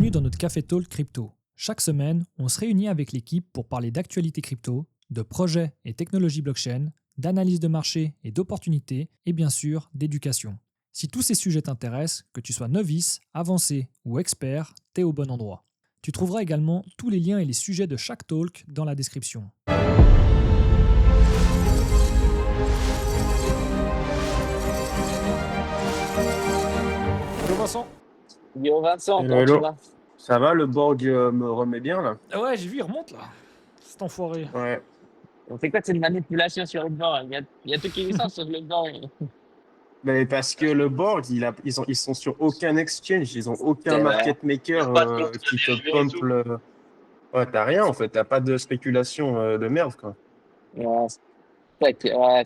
Bienvenue dans notre Café Talk Crypto. Chaque semaine, on se réunit avec l'équipe pour parler d'actualités crypto, de projets et technologies blockchain, d'analyse de marché et d'opportunités, et bien sûr d'éducation. Si tous ces sujets t'intéressent, que tu sois novice, avancé ou expert, t'es au bon endroit. Tu trouveras également tous les liens et les sujets de chaque talk dans la description. Bonjour Vincent. Yo Vincent, Hello, comment tu hello. vas? Ça va, le Borg me remet bien là? Ah ouais, j'ai vu, il remonte là. C'est enfoiré. Ouais. On fait quoi de cette manipulation sur le bord? Il y a tout qui est licence sur le bord. Mais parce que le Borg, ils sont sur aucun exchange, ils ont aucun C'est vrai. market maker Pas de compte qui te dérivé et pump tout. le. Ouais, t'as rien en fait, t'as pas de spéculation de merde quoi. Ouais,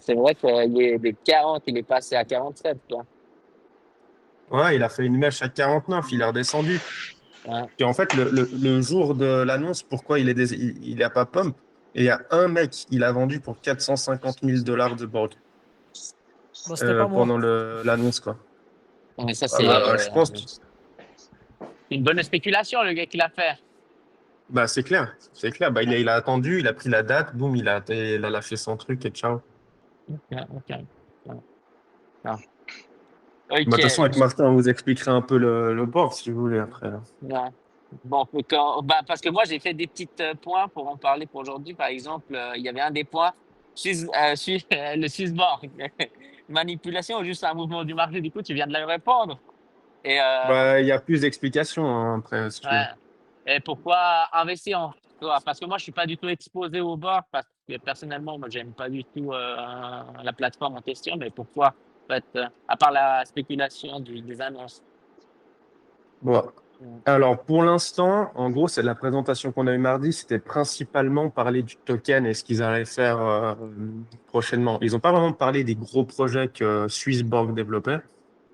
c'est vrai qu'il est des 40, il est passé à 47, quoi. Ouais, il a fait une mèche à 49, il est redescendu. Ouais. Et en fait, le jour de l'annonce, pourquoi il a pas pump? Et il y a un mec, il a vendu pour 450 000 $ de Borg Bon, c'était pas moi. pendant l'annonce quoi. Mais ça, Je pense. une bonne spéculation, le gars qui l'a fait. Bah, c'est clair, c'est clair. Bah, il a attendu, il a pris la date, boum, il a lâché son truc et ciao. Ok, ok. Ouais. Non. Bah, de toute Ok. façon, avec Martin, on vous expliquera un peu le board si vous voulez après. Ouais. Bon, parce que moi, j'ai fait des petits points pour en parler pour aujourd'hui. Par exemple, il y avait un des points, le Swissborg. Manipulation ou juste un mouvement du marché. Du coup, tu viens de le répondre. Et, Bah, il y a plus d'explications hein, après, si tu veux. ouais. Et pourquoi investir en toi? Parce que moi, je suis pas du tout exposé au bord. Parce que personnellement, moi, j'aime pas du tout la plateforme en question. Mais pourquoi, en fait, à part la spéculation des annonces? Bon. Mm. Alors, pour l'instant, en gros, c'est la présentation qu'on a eu mardi, c'était principalement parler du token et ce qu'ils allaient faire prochainement. Ils n'ont pas vraiment parlé des gros projets que Swissborg développait,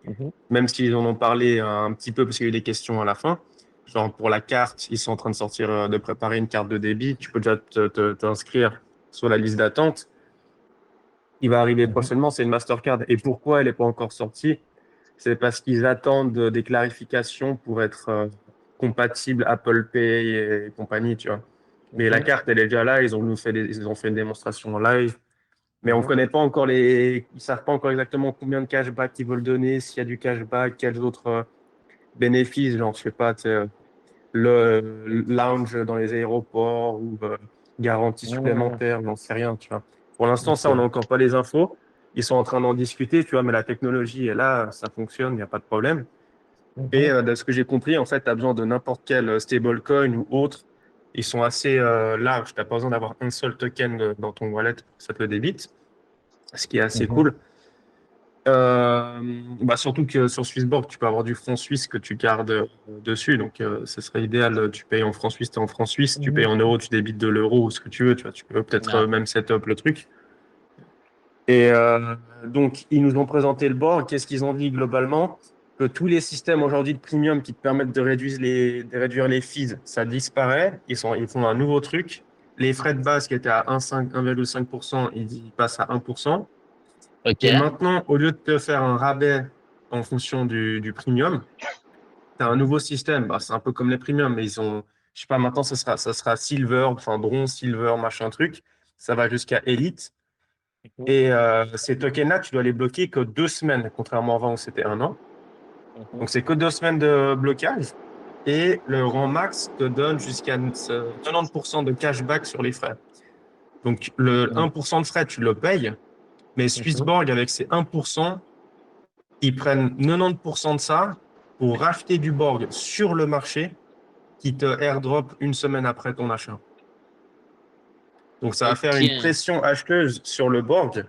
Mhm. même s'ils en ont parlé un petit peu parce qu'il y a eu des questions à la fin. Genre pour la carte, ils sont en train de sortir, de préparer une carte de débit. Tu peux déjà t'inscrire sur la liste d'attente. Il va arriver Mhm. prochainement, c'est une Mastercard. Et pourquoi elle n'est pas encore sortie? C'est parce qu'ils attendent des clarifications pour être compatible Apple Pay et compagnie, tu vois. Mais la Mhm. carte, elle est déjà là. Ils ont fait une démonstration en live. Mais on Mhm. connaît pas encore ils savent pas encore exactement combien de cashback ils veulent donner, s'il y a du cashback, quels autres bénéfices, genre, je sais pas, tu sais, le lounge dans les aéroports ou garantie Mhm. supplémentaire, j'en sais rien, tu vois. Pour l'instant, ça, on n'a Ok. encore pas les infos. Ils sont en train d'en discuter, tu vois, mais la technologie est là, ça fonctionne, il n'y a pas de problème. Et Mhm. de ce que j'ai compris, en fait, tu as besoin de n'importe quel stablecoin ou autre. Ils sont assez larges. Tu n'as pas besoin d'avoir un seul token dans ton wallet pour que ça te le débite, ce qui est assez Mhm. cool. Bah surtout que sur Swissborg, tu peux avoir du franc suisse que tu gardes dessus. Donc, ce serait idéal. Tu payes en franc suisse, tu es en franc suisse. Tu payes Mhm. en euros, tu débites de l'euro ou ce que tu veux. Tu vois, tu peux peut-être Ouais. même set up le truc. Et donc, ils nous ont présenté le board. Qu'est-ce qu'ils ont dit globalement? Que tous les systèmes aujourd'hui de premium qui te permettent de réduire les fees, ça disparaît. Ils font un nouveau truc. Les frais de base qui étaient à 1,5%, ils passent à 1%. Ok. Et maintenant, au lieu de te faire un rabais en fonction du premium, tu as un nouveau système. Bah, c'est un peu comme les premiums, mais je sais pas, maintenant, ça sera silver, enfin bronze, silver, machin truc. Ça va jusqu'à élite. Mhm. Et ces tokens-là, tu dois les bloquer que 2 semaines, contrairement à avant où c'était 1 an. Mhm. Donc, c'est que 2 semaines de blocage. Et le rang max te donne jusqu'à 90% de cashback sur les frais. Donc, le Mhm. 1% de frais, tu le payes. Mais Mhm. Swissborg, avec ses 1%, ils prennent 90% de ça pour racheter du Borg sur le marché qui te airdrop une semaine après ton achat. Donc, ça va faire Ok. une pression acheteuse sur le Borg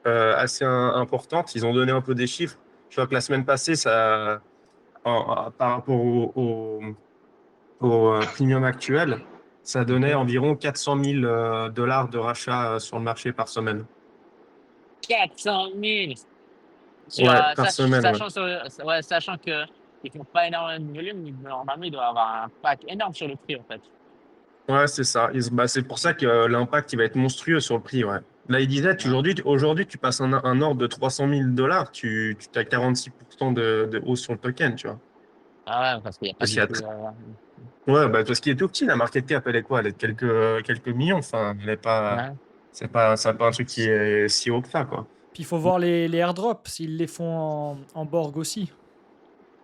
assez importante. Ils ont donné un peu des chiffres. Je vois que la semaine passée, par rapport au premium actuel, ça donnait Mhm. environ 400 000 $ de rachat sur le marché par semaine. 400 000 sur, Ouais, par semaine, ouais. ouais, sachant que ils font pas énormément de volume, normalement, il doit avoir un pack énorme sur le prix, en fait. Ouais, c'est ça. Bah, c'est pour ça que l'impact il va être monstrueux sur le prix. Ouais. Là, il disait, Ouais. aujourd'hui, tu passes un ordre de 300 000 $, tu as 46% de hausse sur le token, tu vois. Ah ouais, parce qu'il n'y a pas Parce du qu'il y a tout. Ouais, bah, parce qu'il est tout petit, la market cap, elle est quoi? Elle est de quelques millions. Enfin, elle est pas, Ouais. c'est pas un truc qui est si haut que ça, quoi. Puis il faut voir les airdrops, s'ils les font en Borg aussi.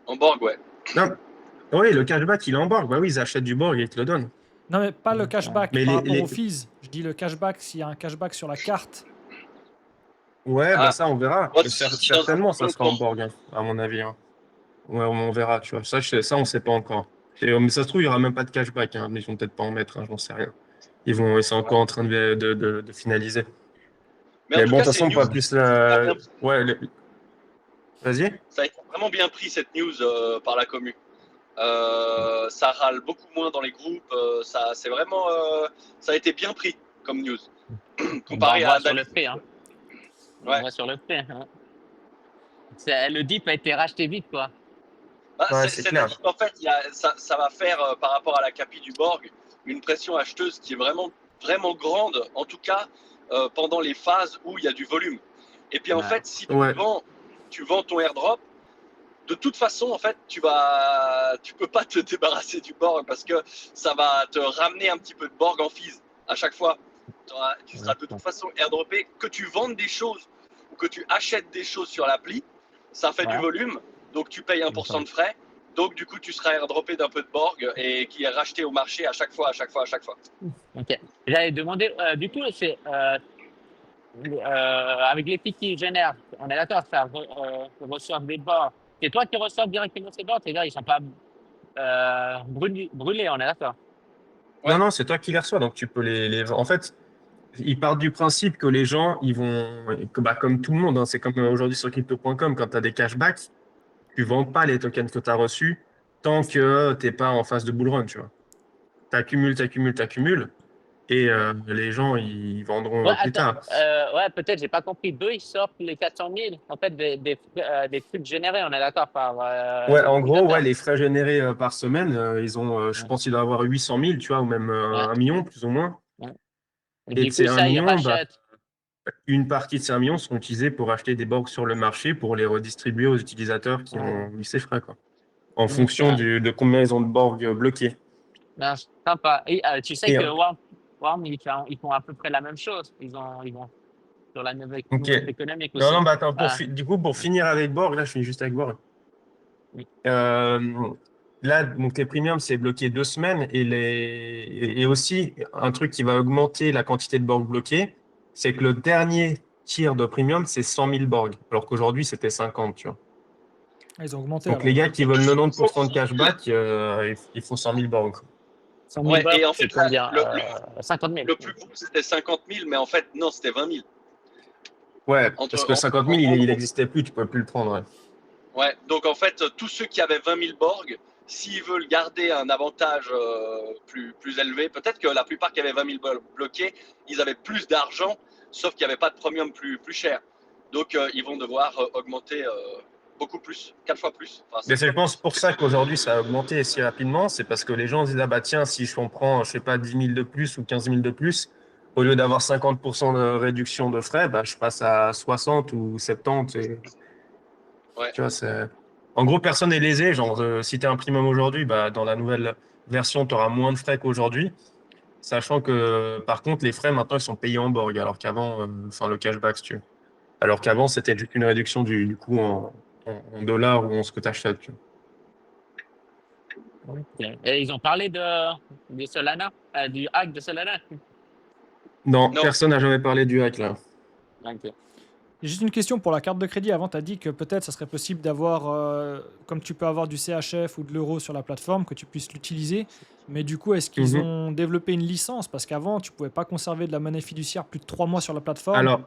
En Borg, ouais. Non, oui, le cashback, il est en Borg. Bah oui, ils achètent du Borg et ils te le donnent. Non, mais pas le Donc, cashback Mais par rapport aux fees. Je dis le cashback s'il y a un cashback sur la carte. ouais, bah Ah, ça, on verra. moi, Mais si dans un certainement, ça premier sera en temps, Borg, hein, à mon avis, hein. Ouais, on verra, tu vois. Ça, on sait pas encore. Mais ça se trouve, il y aura même pas de cashback, hein, mais ils vont peut-être pas en mettre, hein, j'en sais rien. Ils sont ouais. encore en train de finaliser. Mais en Mais tout bon, de cas, toute c'est façon, une news pas plus qui a la... bien, Ouais, vas-y. ça a été vraiment bien pris cette news par la commu. Ça râle beaucoup moins dans les groupes. C'est vraiment, ça a été bien pris comme news bah, on comparé voit à sur le d'habitude. prix. Hein. On Ouais. voit sur le prix. Hein. Le DIP a été racheté vite, quoi. Bah, Ouais, c'est clair. c'est-à-dire qu'en fait, ça va faire par rapport à la capi du Borg une pression acheteuse qui est vraiment, vraiment grande, en tout cas pendant les phases où il y a du volume. Et puis en Ouais. fait, si Ouais. tu vends ton airdrop, de toute façon, en fait, tu peux pas te débarrasser du Borg parce que ça va te ramener un petit peu de Borg en fees à chaque fois. Tu seras de toute façon airdroppé, que tu vendes des choses ou que tu achètes des choses sur l'appli, ça fait du Ouais. volume, donc tu payes 1% de frais. Donc du coup, tu seras airdroppé d'un peu de Borg et qui est racheté au marché à chaque fois, à chaque fois, à chaque fois. Ok. J'allais demander, du coup, c'est avec les pics qu'ils génèrent, on est d'accord, ça reçoit des bords. C'est toi qui reçois directement ces bords, c'est-à-dire ils sont pas brûlés, on est d'accord. Ouais. Non, non, c'est toi qui les reçois, donc tu peux En fait, ils partent du principe que les gens, ils vont... bah, comme tout le monde, hein, c'est comme aujourd'hui sur crypto.com, quand tu as des cashbacks, tu vends pas les tokens que tu as reçus tant que tu n'es pas en phase de bull run, tu vois. Tu accumules, et les gens, ils vendront Ouais, plus attends, tard. ouais, peut-être, j'ai pas compris. D'où ils sortent les 400 000, en fait, des trucs générés, on est d'accord, par Ouais, en gros, ouais, l'utilisateur. les frais générés par semaine, ils ont, je Ouais, pense qu'il doit avoir 800 000, tu vois, ou même ouais, 1 million, plus ou moins. ouais. Et Et de du coup, ces 1 ça, ils million, bah, rachètent. une partie de ces 1 million sont utilisés pour acheter des borgs sur le marché pour les redistribuer aux utilisateurs qui Ouais. ont eu ces frais, quoi. En Donc, fonction de combien ils ont de borgs bloqués. non, sympa. Et, tu sais Et, que Worm, ils font à peu près la même chose. Ils vont sur la ok. nouvelle économique Non, non, aussi. bah attends, Ah, du coup, pour finir avec Borg, là, je finis juste avec Borg. oui. Là, donc les premiums, c'est bloqué 2 semaines et aussi un truc qui va augmenter la quantité de borg bloqués, c'est que le dernier tiers de premium, c'est 100 000 borg, alors qu'aujourd'hui, c'était 50, tu vois. Ah, ils ont augmenté Donc les alors. gars qui veulent 90% de 100 000. cashback, il faut 100 000 borg. 100 000 Ouais, bords, et en c'est fait, combien 50 000. le plus gros, c'était 50 000, mais en fait, non, c'était 20 000. Ouais, parce que 50 000, En il gros. n'existait plus, tu pouvais plus le prendre. Ouais. Ouais, donc en fait, tous ceux qui avaient 20 000 Borg, s'ils veulent garder un avantage plus élevé, peut-être que la plupart qui avaient 20 000 Borg bloqués, ils avaient plus d'argent, sauf qu'il n'y avait pas de premium plus cher. Donc ils vont devoir augmenter beaucoup plus, 4 fois plus, enfin Mais 5 c'est, je fois pense, plus. pour ça qu'aujourd'hui, ça a augmenté si rapidement. C'est parce que les gens se disent, ah bah tiens, si je prends, je sais pas, 10 000 de plus ou 15 000 de plus, au lieu d'avoir 50% de réduction de frais, bah, je passe à 60 ou 70. Et, Ouais. tu vois, c'est... En gros, personne n'est lésé. Genre, si tu es un premium aujourd'hui, bah, dans la nouvelle version, tu auras moins de frais qu'aujourd'hui. Sachant que, par contre, les frais, maintenant, ils sont payés en Borg, alors qu'avant, enfin, le cashback, si tu veux. Alors qu'avant, c'était juste une réduction du coût en dollars ou en ce que tu achètes. Ok. Et ils ont parlé de Solana, du hack de Solana. Non, Non, personne n'a jamais parlé du hack là. Ok. J'ai juste une question pour la carte de crédit. Avant, tu as dit que peut-être ça serait possible d'avoir, comme tu peux avoir du CHF ou de l'euro sur la plateforme, que tu puisses l'utiliser. Mais du coup, est-ce qu'ils Mhm. ont développé une licence? Parce qu'avant, tu pouvais pas conserver de la monnaie fiduciaire plus de 3 mois sur la plateforme. Alors,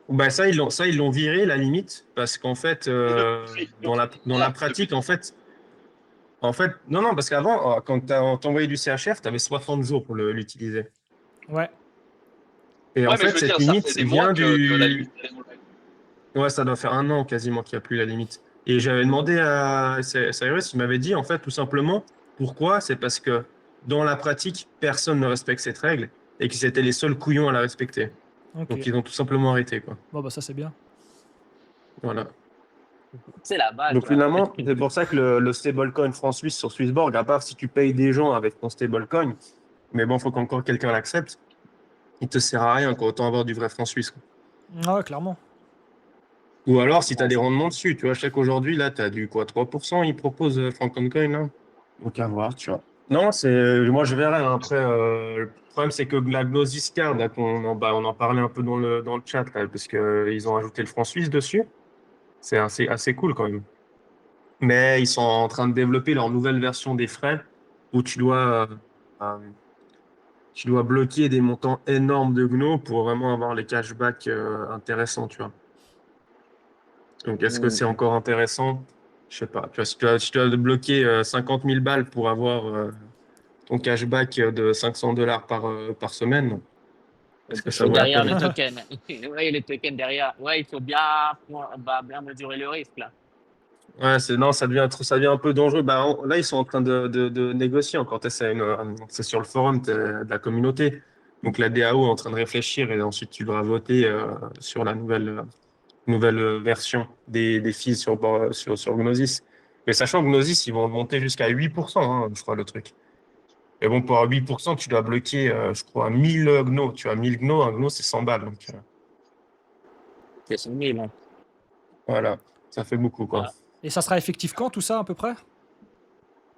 bah ça ils l'ont viré la limite parce qu'en fait, dans la depuis pratique, 3 ans. non, non, parce qu'avant, quand t'envoyais du CHF, tu avais 60 jours pour l'utiliser. Ouais. Et en Ouais, mais je fait, veux cette dire, ça fait limite des mois vient que la du, limite est enlevée. ouais, ça doit faire 1 an quasiment qu'il n'y a plus la limite. Et j'avais demandé à Cyrus, il m'avait dit en fait tout simplement pourquoi, c'est parce que dans la pratique, personne ne respecte cette règle et qu'ils étaient les seuls couillons à la respecter. Ok. Donc ils ont tout simplement arrêté quoi. Bon, bah ça, c'est bien. Voilà. C'est la base. Donc Ouais. finalement, c'est pour ça que le stablecoin franc-suisse sur Swissborg, à part si tu payes des gens avec ton stablecoin, mais bon, il faut qu'encore quelqu'un l'accepte, il te sert à rien, quoi. Autant avoir du vrai franc suisse, quoi. Ah ouais, clairement. Ou alors, si tu as Ouais, des rendements dessus, tu vois, je sais qu'aujourd'hui, là, tu as du quoi, 3%, ils proposent Franken Coin, là. Donc à voir, tu vois. Non, moi je verrai, hein. Après, le problème, c'est que la Gnosis Card, là, on en parlait un peu dans le chat, là, parce qu'ils ont ajouté le franc suisse dessus. C'est assez cool quand même. Mais ils sont en train de développer leur nouvelle version des frais où euh, tu dois bloquer des montants énormes de Gno pour vraiment avoir les cashbacks intéressants, tu vois. Donc, est-ce que c'est Mm. encore intéressant? Je sais pas. Tu vois, si tu as bloqué 50 000 balles pour avoir ton cashback de 500 dollars par semaine, est-ce que ça Et vaut la derrière le peine? token. Ouais, le token derrière. Ouais, il faut bien mesurer le risque là. Ouais, non, ça devient un peu dangereux. Bah, là, ils sont en train de négocier encore. C'est sur le forum de la communauté. Donc, la DAO est en train de réfléchir et ensuite, tu devras voter sur la nouvelle version des fees sur Gnosis. Mais sachant que Gnosis, ils vont monter jusqu'à 8%, hein, je crois, le truc. Et bon, pour avoir 8%, tu dois bloquer, je crois, 1000 Gno. Tu as 1000 Gno, un Gno, c'est 100 balles. Donc, C'est 100 000. Hein. voilà, ça fait beaucoup, quoi. Ah, Et ça sera effectif quand tout ça à peu près?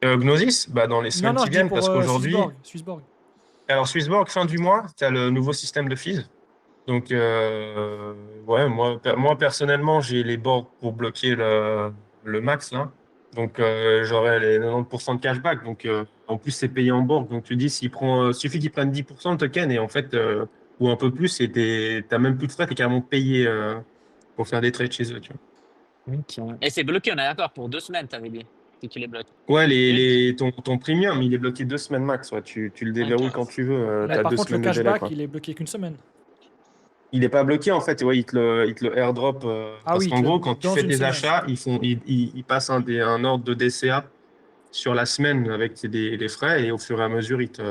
Gnosis, bah, dans les Non, semaines non, qui je dis viennent, pour parce qu'aujourd'hui, Swissborg. Swissborg. alors Swissborg, fin du mois, tu as le nouveau système de fees. Donc, ouais, moi personnellement, j'ai les bords pour bloquer le max, là. Donc, j'aurai les 90% de cashback. Donc, en plus, c'est payé en bourse. Donc, tu dis, suffit qu'ils prennent 10% de token et en fait, ou un peu plus, et t'as même plus de frais, t'es carrément payé pour faire des trades chez eux, tu ok. Et c'est bloqué, on est d'accord, pour 2 semaines, t'avais dit. Si tu les bloques. vois. Ouais, Une? ton premium, il est bloqué 2 semaines max. Ouais. Tu le déverrouilles Ok. quand tu veux. Mais T'as par deux contre, le semaines de délai, cashback, quoi. il est bloqué qu'une semaine. Il n'est pas bloqué en fait, ouais, il te le airdrop Ah parce oui, qu'en gros, quand tu dans fais une tes semaine. achats, ils passent un ordre de DCA sur la semaine avec les frais et au fur et à mesure, tu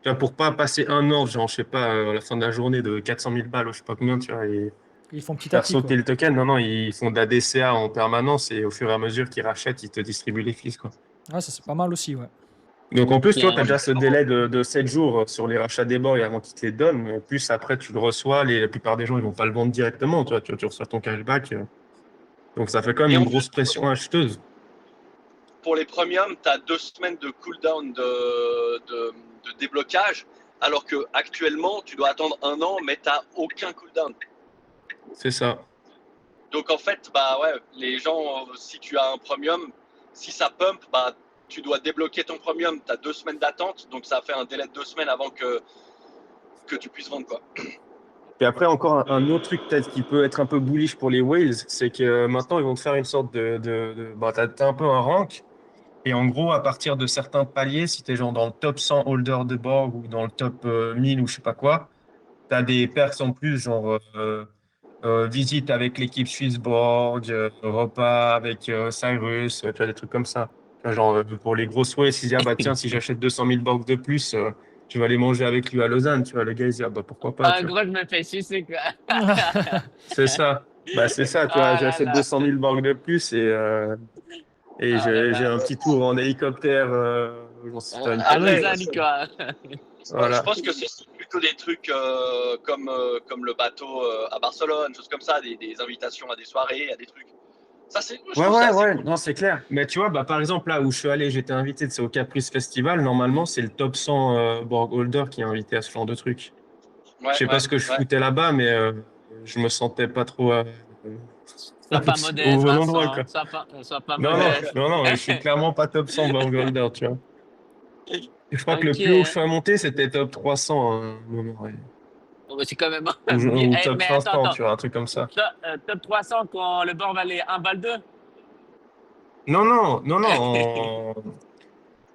vois, pour pas passer un ordre, genre, je sais pas, à la fin de la journée de 400 000 balles ou je sais pas combien, tu vois, et Ils font petit à faire petit, sauter quoi. le token. Non, non, ils font de la DCA en permanence et au fur et à mesure qu'ils rachètent, ils te distribuent les fees, quoi. Ah, ça c'est pas mal aussi, ouais. Donc en plus, toi, tu as Ok. déjà ce délai de 7 jours sur les rachats des bords avant qu'ils te les donnent. Mais en plus, après, tu le reçois. La plupart des gens, ils vont pas le vendre directement. Tu reçois ton cashback. Donc ça fait quand même Et une en grosse plus, pression acheteuse. pour les premiums, tu as 2 semaines de cooldown de déblocage, alors que actuellement, tu dois attendre un an, mais tu n'as aucun cooldown. C'est ça. Donc en fait, bah ouais, les gens, si tu as un premium, si ça pump, bah tu dois débloquer ton premium, tu as 2 semaines d'attente, donc ça fait un délai de 2 semaines avant que tu puisses vendre, quoi. Et après, encore un autre truc peut-être qui peut être un peu bullish pour les whales, c'est que maintenant, ils vont te faire une sorte bah, t'as un peu un rank. Et en gros, à partir de certains paliers, si tu es genre dans le top 100 holder de Borg ou dans le top 1000 ou je sais pas quoi, tu as des perks en plus, genre visite avec l'équipe Swissborg, repas avec Cyrus, tu vois, des trucs comme ça. Tu vois, genre, pour les grosses whales, ils se disent, ah bah tiens, si j'achète 200 000 Borg de plus, je vais aller manger avec lui à Lausanne. Tu vois, le gars, il se dit, ah bah pourquoi pas, En tu vois. gros, je me fais sucer, quoi. C'est ça. Bah, c'est ça, tu vois, Ah là j'achète là. 200 000 Borg de plus et Ah là j'ai là. un petit tour en hélicoptère, j'en sais pas, une À connerie, quoi. Lausanne, quoi. Je Voilà. pense que c'est plutôt des trucs comme le bateau à Barcelone, choses comme ça, des invitations à des soirées, à des trucs. Ça, je Ouais, trouve ça ouais, assez ouais, cool. non, c'est clair. Mais tu vois, bah, par exemple, là où je suis allé, j'étais invité, c'est au Caprice Festival. Normalement, c'est le top 100 board holder qui est invité à ce genre de truc. Je Ouais, sais pas ouais, ce que je ouais. foutais là-bas, mais je me sentais pas trop Sois pas au modeste, bon endroit, Vincent. quoi. Sois pas Non, non, modeste. non, non, je suis clairement pas top 100 board holder, tu vois. Je crois que le plus haut que je Ok. suis monté, c'était top 300 à un moment, ouais. Oh, bah, c'est quand même bien. Ou top Mais attends, 500, attends. tu vois, un truc comme ça. Top 300 quand le bord valait 1 balle 2. Non, non, non, non.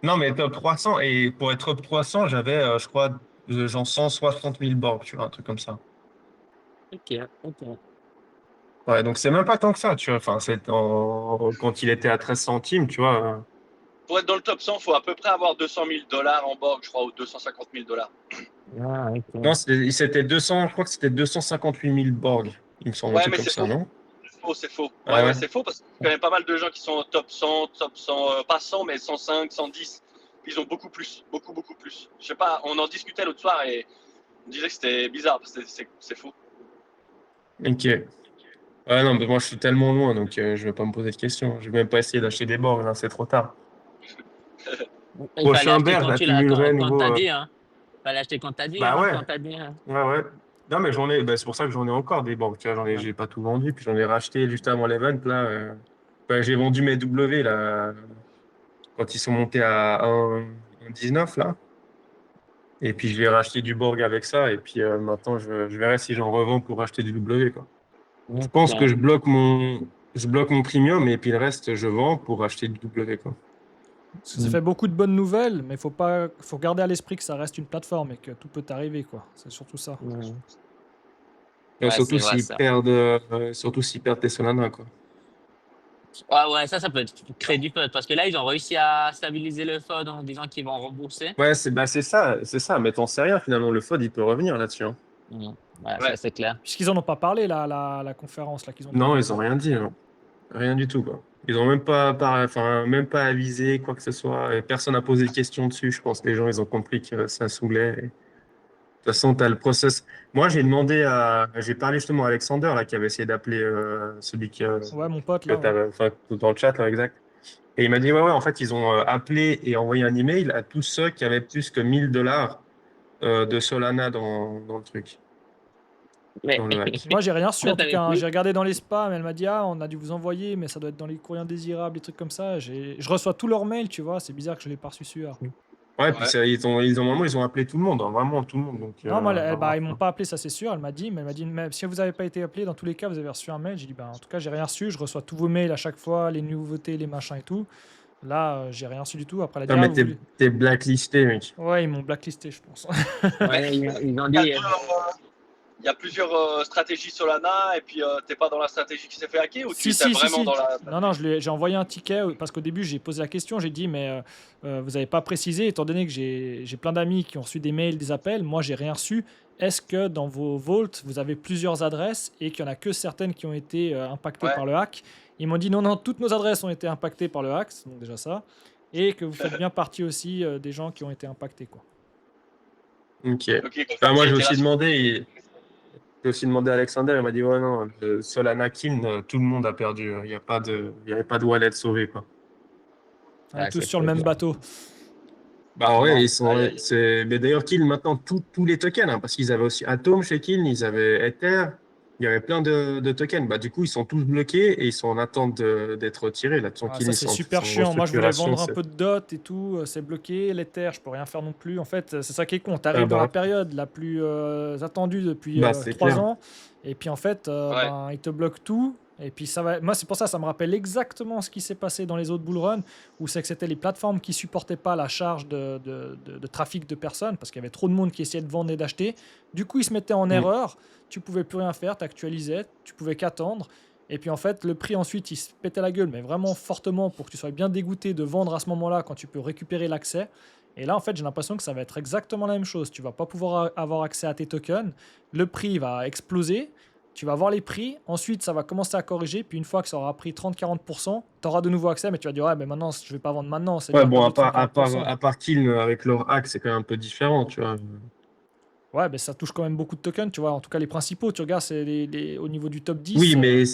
Non, mais top 300, et pour être top 300, j'avais, je crois, genre 160 000 bords, tu vois, un truc comme ça. Ok, ok. Ouais, donc c'est même pas tant que ça, tu vois. Enfin, quand il était à 13 centimes, tu vois. Pour être dans le top 100, il faut à peu près avoir 200 000 dollars en Borg, je crois, ou 250 000 dollars. Ah, Non, ok. c'était 200, je crois que c'était 258 000 bords, il me semble, un Ouais, truc mais comme c'est ça, pour, non? faux, c'est faux. Ah Ouais, ouais? ouais, c'est faux parce que je connais pas mal de gens qui sont au top 100, pas 100, mais 105, 110. Ils ont beaucoup plus, beaucoup, beaucoup plus. Je sais pas, on en discutait l'autre soir et on disait que c'était bizarre, parce que c'est faux. Ok. Ouais, non, mais moi, je suis tellement loin, donc je vais pas me poser de questions. Je vais même pas essayer d'acheter des bords, là, c'est trop tard. Il fallait Prochain acheter bear, quand là, tu tu l'as, mulerais quand nouveau. t'as dit, hein. Fallait acheter quand t'as dit, Bah hein, ouais, quand t'as dit, hein. ouais, ouais. Non, mais j'en ai, bah, c'est pour ça que j'en ai encore des bords. Tu vois, Ouais. j'ai pas tout vendu, puis j'en ai racheté juste avant l'event, là. Bah, j'ai vendu mes W, là, quand ils sont montés à 1,19 là. Et puis, je vais racheter du Borg avec ça. Et puis, maintenant, je verrai si j'en revends pour acheter du W, quoi. Je pense que Ouais. je bloque mon premium et puis le reste, je vends pour acheter du W, quoi. Parce que ça fait beaucoup de bonnes nouvelles, mais faut garder à l'esprit que ça reste une plateforme et que tout peut arriver, quoi. C'est surtout ça. Ouais. Et Ouais, c'est vrai, ça. surtout s'ils perdent tes Solana, quoi. Ouais, ouais, ça peut créer du FUD parce que là, ils ont réussi à stabiliser le FUD en disant qu'ils vont rembourser. Ouais, c'est ça. Mais t'en sais rien, finalement. Le FOD, il peut revenir là-dessus, hein. Mhm. Ouais, ça, Ouais. c'est clair. Puisqu'ils en ont pas parlé, là, la conférence là, qu'ils ont Non, donnée. ils ont rien dit, hein. Rien du tout, quoi. Ils ont enfin, même pas avisé quoi que ce soit. Et personne n'a posé de questions dessus. Je pense que les gens, ils ont compris que ça saoulait. Et de toute façon, tu as le process. Moi, j'ai parlé justement à Alexander, là, qui avait essayé d'appeler celui Ouais, mon pote, que là, tu ouais. enfin, dans le chat, là, exact. Et il m'a dit, ouais, ouais, en fait, ils ont appelé et envoyé un email à tous ceux qui avaient plus que 1 000 $ de Solana dans le truc, Mais dans le hack. Moi, j'ai rien reçu toi, en tout t'avais cas, hein. plus. J'ai regardé dans les spams, elle m'a dit ah, on a dû vous envoyer, mais ça doit être dans les courriers indésirables, des trucs comme ça. Je reçois tous leurs mails, tu vois. C'est bizarre que je l'ai pas reçu celui-là. Ouais, puis Ouais. vraiment, ils ont appelé tout le monde, hein, vraiment tout le monde. Donc, Non, moi, à bah, voir, ils m'ont quoi. pas appelé, ça c'est sûr. Elle m'a dit, mais si vous n'avez pas été appelé, dans tous les cas, vous avez reçu un mail. J'ai dit, bah, en tout cas, j'ai rien reçu. Je reçois tous vos mails à chaque fois, les nouveautés, les machins et tout. Là, j'ai rien reçu du tout. Après, elle a dit, Non, ah, mais vous voulez. t'es blacklisté, mec. Ouais, ils m'ont blacklisté, je pense. Mais Ouais, ils ont il y a dit. il y a plusieurs stratégies Solana, et puis t'es pas dans la stratégie qui s'est fait hacker, ou tu Si, étais si, si, vraiment si. dans la Non, non, stratégie? j'ai envoyé un ticket parce qu'au début, j'ai posé la question. J'ai dit, mais vous n'avez pas précisé, étant donné que j'ai plein d'amis qui ont reçu des mails, des appels. Moi, j'ai rien reçu. Est-ce que dans vos vaults, vous avez plusieurs adresses et qu'il n'y en a que certaines qui ont été impactées Ouais. par le hack? Ils m'ont dit, non, non, toutes nos adresses ont été impactées par le hack. Donc, déjà ça. Et que vous faites bien partie aussi des gens qui ont été impactés, quoi. Ok. Ok, comme ça, Enfin, moi, t'es rassuré. j'ai aussi demandé à Alexander, il m'a dit, ouais, non, le Solana Kin, tout le monde a perdu. Il y avait pas de wallet sauvé, quoi. On est Ouais, tous c'est sur le trop même clair. bateau. Bah ouais, Bon. Aïe, aïe, aïe. mais d'ailleurs, Kin, maintenant, tous les tokens, hein, parce qu'ils avaient aussi Atom chez Kin, ils avaient Ether, il y avait plein de tokens. Bah, du coup, ils sont tous bloqués et ils sont en attente d'être retirés. Là, de son Ah, Kin, ça, ils c'est sont super en chiant. Moi, je voulais restructuration. vendre un peu de dot et tout. C'est bloqué. L'Ether, je peux rien faire non plus. En fait, c'est ça qui est con. Tu Ah arrives dans la bah, période la plus attendue depuis bah c'est 3 clair. ans. Et puis, en fait, Ouais. ben, ils te bloquent tout. Et puis, ça va. Moi, c'est pour ça, ça me rappelle exactement ce qui s'est passé dans les autres bullruns, où c'est que c'était les plateformes qui supportaient pas la charge de trafic de personnes, parce qu'il y avait trop de monde qui essayait de vendre et d'acheter. Du coup, ils se mettaient en Mm. erreur. Tu pouvais plus rien faire. Tu actualisais. Tu pouvais qu'attendre. Et puis en fait, le prix ensuite, il se pétait la gueule, mais vraiment fortement pour que tu sois bien dégoûté de vendre à ce moment-là quand tu peux récupérer l'accès. Et là, en fait, j'ai l'impression que ça va être exactement la même chose. Tu vas pas pouvoir avoir accès à tes tokens. Le prix va exploser. Tu vas voir les prix. Ensuite, ça va commencer à corriger. Puis une fois que ça aura pris 30-40%, tu auras de nouveau accès. Mais tu vas dire, ouais, mais maintenant, je vais pas vendre maintenant. C'est Ouais, bien, bon, perdu 30-40%. à part Kin, avec leur hack, c'est quand même un peu différent, tu vois. Ouais, mais ça touche quand même beaucoup de tokens. Tu vois, en tout cas, les principaux, tu regardes, c'est au niveau du top 10. Oui, mais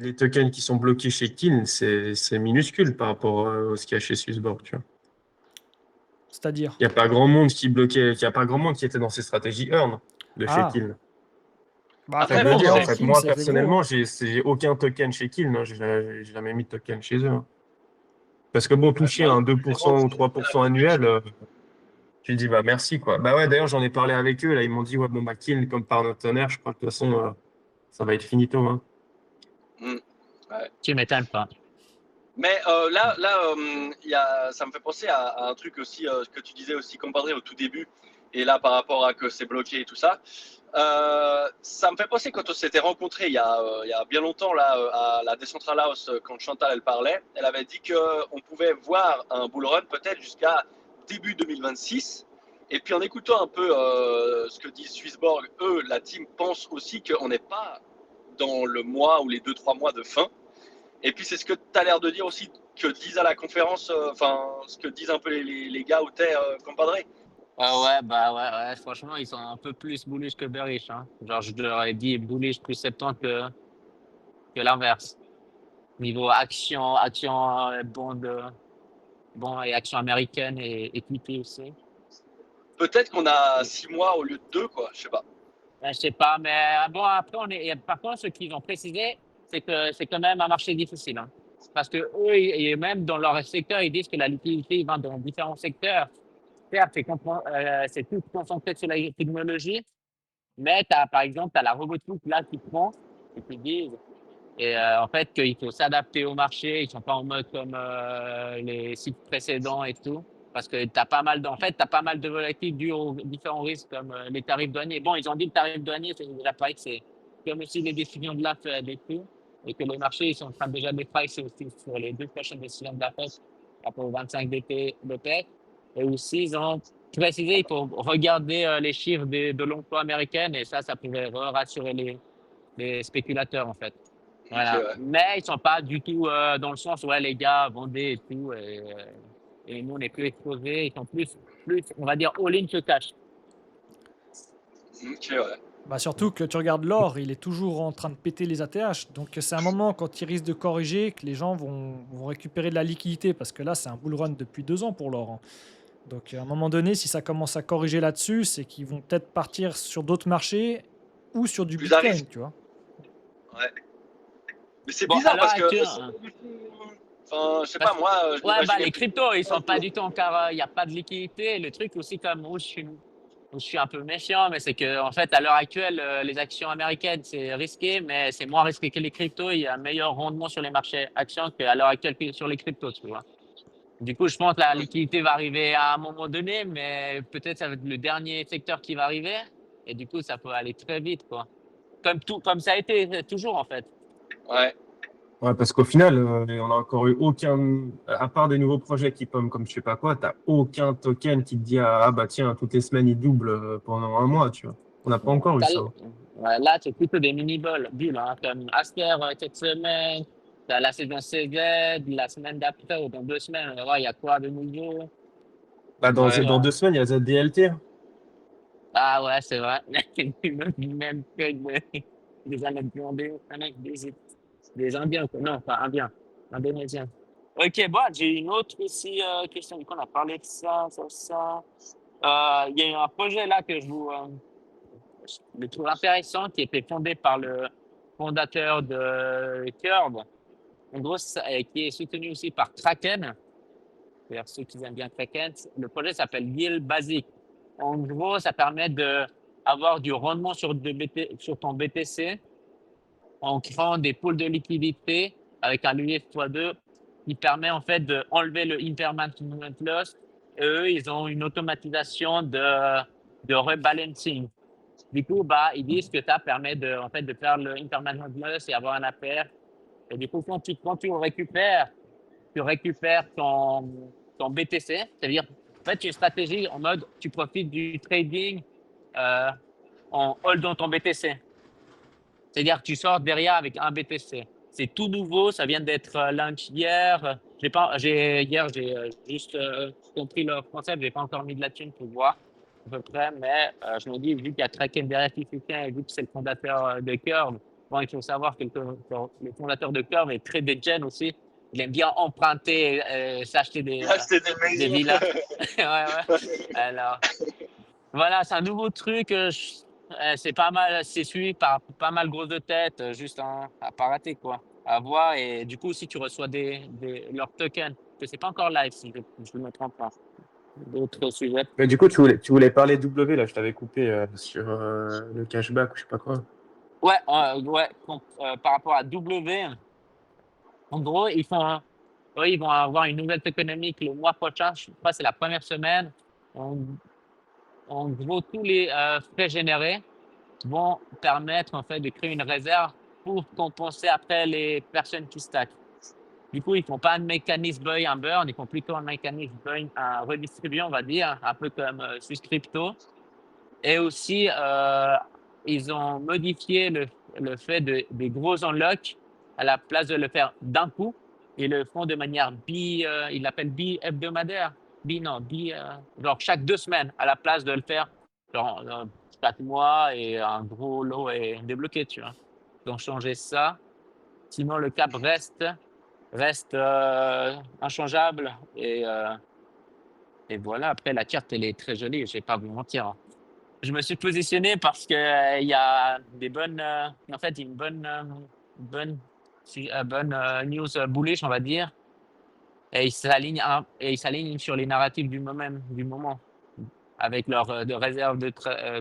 les tokens qui sont bloqués chez Kin, c'est minuscule par rapport à ce qu'il y a chez Swissborg, tu vois. C'est-à-dire. Il n'y a pas grand monde qui bloquait, il y a pas grand monde qui était dans ces stratégies earn de chez Ah, Kin. bah Ça après, que Après, je veux bon, bon, dire, en c'est fait, Kin, moi, c'est fait gros, personnellement, hein. j'ai aucun token chez Kin, hein. J'ai jamais mis de token chez eux, hein. Parce que bon, ouais, toucher moi, un c'est bon, 2% ou 3% annuel, tu dis, bah merci, quoi. Bah ouais, d'ailleurs, j'en ai parlé avec eux, là, ils m'ont dit, ouais, bon, bah, Kin, comme par notre tonnerre, je crois que de toute façon, ça va être finito, hein. Hmm. Ouais. Tu m'étonnes pas. Mais ça me fait penser à un truc aussi que tu disais aussi, comparé au tout début, et là par rapport à que c'est bloqué et tout ça. Ça me fait penser quand on s'était rencontrés il y a bien longtemps là à la Decentral House, quand Chantal elle parlait, elle avait dit qu'on pouvait voir un bull run peut-être jusqu'à début 2026. Et puis en écoutant un peu ce que dit Swissborg, eux, la team pense aussi qu'on n'est pas dans le mois ou les 2-3 mois de fin. Et puis c'est ce que tu as l'air de dire aussi, que disent à la conférence, ce que disent un peu les gars au thé compadré. Ouais, bah ouais, franchement, ils sont un peu plus bullish que bearish, hein. Genre, je leur ai dit bullish plus 70 que l'inverse. Niveau action bon et action américaine et equity aussi. Peut-être qu'on a 6 mois au lieu de 2, quoi, je sais pas. Je sais pas, mais bon, après, par contre, ce qu'ils ont précisé, c'est que c'est quand même un marché difficile, hein. Parce que eux, et même dans leur secteur, ils disent que la liquidité va dans différents secteurs. Certes, c'est tout concentré sur la technologie, mais par exemple, tu as la robotique là qui prend et qui disent, et en fait, qu'il faut s'adapter au marché. Ils sont pas en mode comme les cycles précédents et tout. Parce que tu as pas mal t'as pas mal de volatilité dû aux différents risques comme les tarifs douaniers. Bon, ils ont dit le tarif douanier, c'est déjà pareil que c'est comme aussi les décisions de la Fed et tout. Et que les marchés, ils sont en train déjà de pricer aussi sur les 2 prochaines décisions de la Fed, après au 25 d'OPEC. Et aussi, ils ont précisé, il faut regarder les chiffres de l'emploi américain et ça pourrait rassurer les spéculateurs, en fait. Ok, Voilà. ouais. Mais ils sont pas du tout dans le sens, ouais, les gars, vendez et tout. Et nous, on est plus exposés. Ils sont plus, on va dire, all-in que cash. Ok, ouais. Bah surtout que tu regardes l'or, il est toujours en train de péter les ATH. Donc c'est un moment quand il risque de corriger que les gens vont récupérer de la liquidité parce que là c'est un bull run depuis 2 ans pour l'or, hein. Donc à un moment donné, si ça commence à corriger là-dessus, c'est qu'ils vont peut-être partir sur d'autres marchés ou sur du Plus à risque. Bitcoin, tu vois. Ouais. Mais c'est Bon, bizarre à l'heure parce que. actuelle, hein. Enfin, je sais Parce- pas, moi, je ouais, bah, m'imaginais les plus. cryptos, ils sont pas du tout encore, il n'y a pas de liquidité. Le truc aussi, comme où je suis un peu méfiant, mais c'est que, en fait, à l'heure actuelle, les actions américaines, c'est risqué, mais c'est moins risqué que les cryptos. Il y a un meilleur rendement sur les marchés actions qu'à l'heure actuelle que sur les cryptos, tu vois. Du coup, je pense que la liquidité va arriver à un moment donné, mais peut-être ça va être le dernier secteur qui va arriver. Et du coup, ça peut aller très vite, quoi. Comme ça a été toujours, en fait. Ouais. Ouais, parce qu'au final, on a encore eu aucun, à part des nouveaux projets qui pompent comme je sais pas quoi, t'as aucun token qui te dit ah bah tiens, toutes les semaines il double pendant un mois, tu vois. On n'a pas encore eu ça. Ouais, là, c'est plutôt des bulles, hein, comme Aster cette semaine, t'as la saison CZ, la semaine d'après ou dans 2 semaines, on va voir, il y a quoi de nouveau. Bah, Donc, dans 2 semaines, il y a ZDLT. ah ouais, c'est vrai. Même que des des Indiens, quoi. Non, pas Indiens, Indonésiens. Ok, bon, j'ai une autre ici, question. On a parlé de ça. Il y a un projet là que je trouve intéressant qui a été fondé par le fondateur de Curve. En gros, qui est soutenu aussi par Kraken. D'ailleurs, ceux qui aiment bien Kraken, le projet s'appelle Yield Basic. En gros, ça permet d'avoir du rendement sur ton BTC en créant des pools de liquidité avec un levier x2 qui permet en fait d'enlever le impermanent loss. Et eux, ils ont une automatisation de rebalancing. Du coup, bah, ils disent que ça permet en fait, de faire le impermanent loss et avoir un APR. Et du coup, quand tu récupères ton BTC, c'est-à-dire, en fait, une stratégie en mode, tu profites du trading euh, en holdant ton BTC. C'est-à-dire que tu sors derrière avec un BTC. C'est tout nouveau, ça vient d'être launch hier. Hier, j'ai juste compris leur concept, j'ai pas encore mis de la thune pour voir à peu près, mais je me dis, vu qu'il y a Kraken derrière qui soutient et vu que c'est le fondateur de Curve, bon, il faut savoir que le fondateur de Curve est très dégen aussi. Il aime bien emprunter, s'acheter Acheter des des maisons. villas. Ouais, ouais. Alors, voilà, c'est un nouveau truc. C'est pas mal, c'est suivi par pas mal gros de tête, juste à pas rater, quoi. À voir. Et du coup, si tu reçois leurs tokens, que c'est pas encore live, si je ne me trompe pas. D'autres sujets. Mais du coup, tu voulais parler W, là, je t'avais coupé sur le cashback ou je sais pas quoi. Ouais, par rapport à W, en gros, ils vont avoir une nouvelle économique le mois prochain. Je crois que c'est la première semaine. En, en gros, tous les frais générés vont permettre en fait de créer une réserve pour compenser après les personnes qui stackent. Du coup, ils font pas un mécanisme buy and burn, ils font plutôt un mécanisme buy à redistribuer, on va dire, un peu comme Swiss Crypto. Et aussi, ils ont modifié le fait des gros unlocks à la place de le faire d'un coup. Ils le font de manière ils l'appellent bi-hebdomadaire. Non, genre chaque 2 semaines, à la place de le faire genre 4 mois et un gros lot est débloqué, tu vois. Ils ont changé ça. Sinon, le cap reste inchangeable. Et voilà, après, la carte, elle est très jolie, je vais pas vous mentir, hein. Je me suis positionné parce que il y a des bonnes, en fait, une bonne, bonne news bullish, on va dire. Et ils s'alignent sur les narratifs du moment, avec leur de réserve de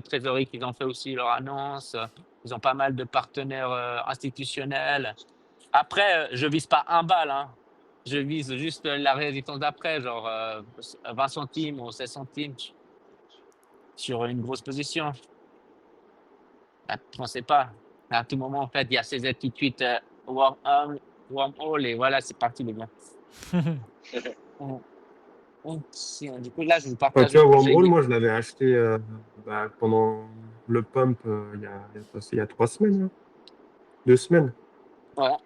trésorerie qu'ils ont fait aussi leur annonce. Ils ont pas mal de partenaires institutionnels. Après, je vise pas un bal, hein. Je vise juste la résistance d'après, genre 20 centimes ou 16 centimes sur une grosse position. On ne sait pas. À tout moment, en fait, il y a CZ qui tweet wormhole et voilà, c'est parti, les gars. On- Du coup, là, je vous Enfin, partage. tu vois, Wormhole, moi, je l'avais acheté pendant le pump il y a 3 semaines, hein. 2 semaines. Voilà.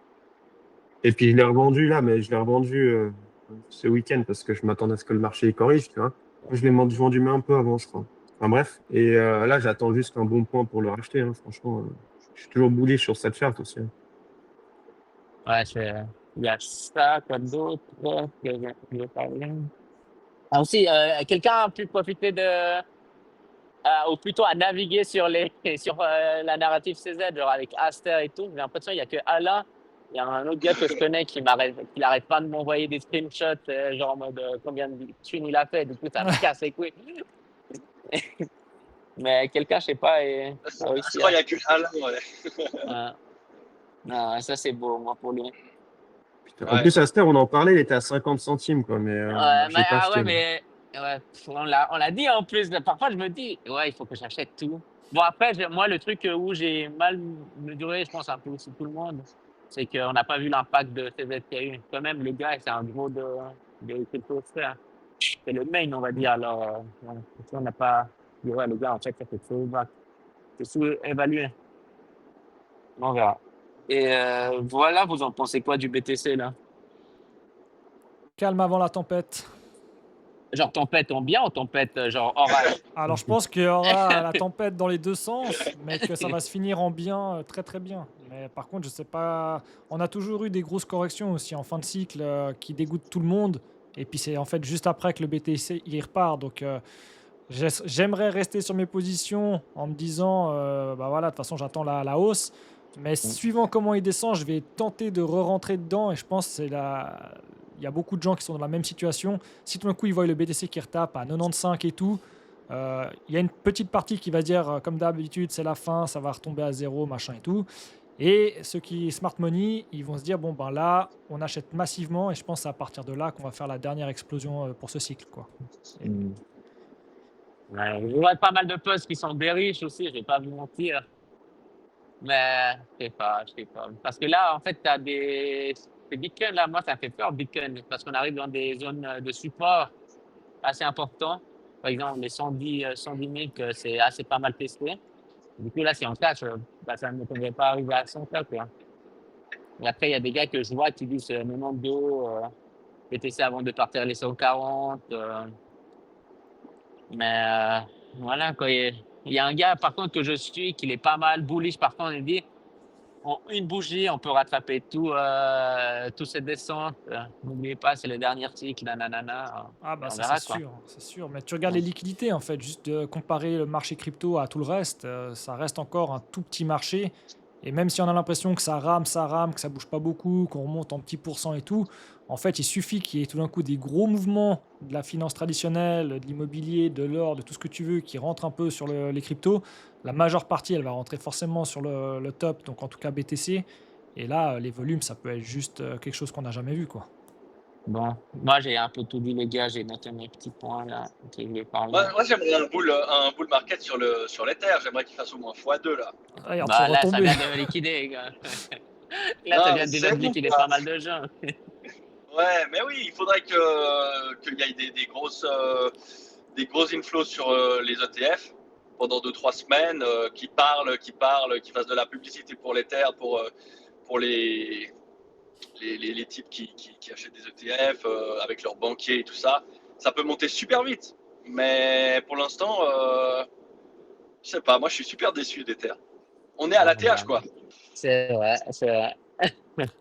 Et puis, je l'ai revendu là, mais je l'ai revendu ce week-end parce que je m'attendais à ce que le marché il corrige, tu vois. Je l'ai vendu mais un peu avant, je crois. Enfin bref. Et là, j'attends juste un bon point pour le racheter, hein. Franchement, je suis toujours bullish sur cette charte aussi, hein. Ouais, il y a ça, quoi d'autre que je vais parler. Ah, aussi, quelqu'un a pu profiter ou plutôt à naviguer sur sur la narrative CZ, genre avec Aster et tout. J'ai l'impression qu'il n'y a que Alain. Il y a un autre gars que je connais qui n'arrête pas de m'envoyer des screenshots, genre en mode combien de thunes il a fait. Du coup, ça me casse les couilles. Mais quelqu'un, je sais pas, Je a réussi crois qu'il n'y a que Alain, ouais. à- non, ça, c'est beau, moi, pour lui. Putain. En Ouais. plus, Aster, on en parlait, il était à 50 centimes, quoi, mais Ouais, je l'ai pas acheté. ouais, Moi. mais ouais, on l'a dit en plus. Parfois, je me dis, ouais, il faut que j'achète tout. Bon, après, moi, le truc où j'ai mal mesuré, je pense un peu aussi tout le monde, c'est qu'on n'a pas vu l'impact de CZ qu'il y a eu. Quand même, le gars, c'est un gros de crypto frère. C'est le main, on va dire. Alors, ouais, on n'a pas dit, ouais, le gars, en fait, ça fait c'est sous-évalué. On verra. Et voilà, vous en pensez quoi du BTC, là? Calme avant la tempête. Genre tempête en bien ou tempête genre orage? Alors je pense qu'il y aura la tempête dans les deux sens, mais que ça va se finir en bien, très très bien. Mais par contre, je sais pas. On a toujours eu des grosses corrections aussi en fin de cycle qui dégoûtent tout le monde. Et puis c'est en fait juste après que le BTC il repart. Donc j'aimerais rester sur mes positions en me disant, bah voilà, de toute façon j'attends la hausse. Mais suivant comment il descend, je vais tenter de re-rentrer dedans. Et je pense que il y a beaucoup de gens qui sont dans la même situation. Si tout d'un coup ils voient le BTC qui retape à 95 et tout, il y a une petite partie qui va dire, comme d'habitude, c'est la fin, ça va retomber à zéro, machin et tout. Et ceux qui smart money, ils vont se dire, bon ben là, on achète massivement et je pense que c'est à partir de là qu'on va faire la dernière explosion pour ce cycle, quoi. Mm. Ouais, je vois pas mal de posts qui sont bearish aussi, je vais pas vous mentir. Mais je sais pas. Parce que là, en fait, tu as ces Bitcoin, là, moi, ça me fait peur, Bitcoin, parce qu'on arrive dans des zones de support assez importants. Par exemple, les 110 000, que c'est assez pas mal testé. Du coup, là, si on cache, bah, ça ne m'étonnerait pas arriver à 100 cas, quoi. Et après, il y a des gars que je vois qui disent 92 BTC avant de partir les 140. Mais voilà, quoi. Il y a un gars, par contre, que je suis, qui est pas mal bullish. Par contre, il dit, en une bougie, on peut rattraper toute cette descente. N'oubliez pas, c'est le dernier cycle, nanana. Ah Et bah on ça verra, quoi. c'est sûr. Mais tu regardes Ouais. les liquidités en fait, juste de comparer le marché crypto à tout le reste, ça reste encore un tout petit marché. Et même si on a l'impression que ça rame, que ça bouge pas beaucoup, qu'on remonte en petits pourcents et tout, en fait il suffit qu'il y ait tout d'un coup des gros mouvements de la finance traditionnelle, de l'immobilier, de l'or, de tout ce que tu veux qui rentrent un peu sur les cryptos. La majeure partie elle va rentrer forcément sur le top, donc en tout cas BTC. Et là les volumes ça peut être juste quelque chose qu'on n'a jamais vu quoi. Bon, moi, j'ai un peu tout dit, les gars. J'ai noté mes petits points, là, que je voulais parler. Moi, j'aimerais un bull market sur l'Ether. J'aimerais qu'il fasse au moins x2 là. Regarde, c'est Bah, là, ça retombé. vient de me liquider, les gars. Là, ça Non, vient déjà c'est de bon, liquider quoi. pas mal de gens. Ouais, mais oui, il faudrait qu'il y ait des grosses inflows sur les ETF pendant 2-3 semaines, qui parlent, qui fassent de la publicité pour l'Ether, pour les types qui achètent des ETF avec leurs banquiers et tout ça. Ça peut monter super vite. Mais pour l'instant, je sais pas, moi je suis super déçu d'Ether. On est à la TH, quoi. C'est vrai, c'est vrai.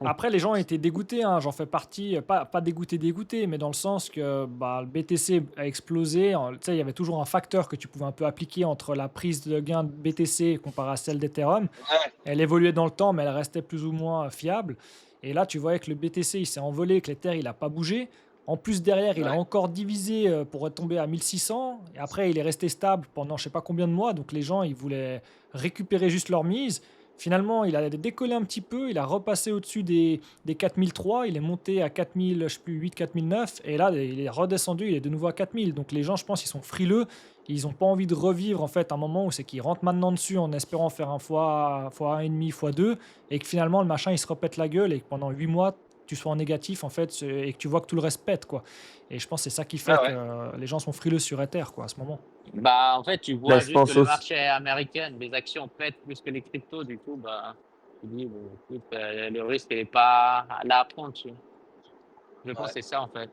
Après, les gens étaient dégoûtés, hein, j'en fais partie, pas dégoûté, mais dans le sens que le BTC a explosé. Tu sais, il y avait toujours un facteur que tu pouvais un peu appliquer entre la prise de gain de BTC comparée à celle d'Ethereum. Ouais, Elle évoluait dans le temps, mais elle restait plus ou moins fiable. Et là, tu voyais que le BTC, il s'est envolé, que l'Ether, il n'a pas bougé. En plus, derrière, il a ouais. encore divisé pour tomber à 1600. Et après, il est resté stable pendant je sais pas combien de mois. Donc, les gens, ils voulaient récupérer juste leur mise. Finalement, il a décollé un petit peu. Il a repassé au-dessus des 4003. Il est monté à 4000, je sais plus, 8, 4009. Et là, il est redescendu. Il est de nouveau à 4000. Donc, les gens, je pense, ils sont frileux. Ils n'ont pas envie de revivre en fait un moment où c'est qu'ils rentrent maintenant dessus en espérant faire un fois 1,5, fois 2 et que finalement le machin il se repète la gueule et que pendant 8 mois tu sois en négatif en fait et que tu vois que tout le reste pète quoi. Et je pense que c'est ça qui fait Ouais, que ouais. les gens sont frileux sur Ether quoi à ce moment. En fait, tu vois je juste que pense le aussi. marché américain, les actions pètent plus que les cryptos, du coup, tu dis, bon, écoute, le risque n'est pas là à prendre, tu vois. Je pense que c'est ça, en fait.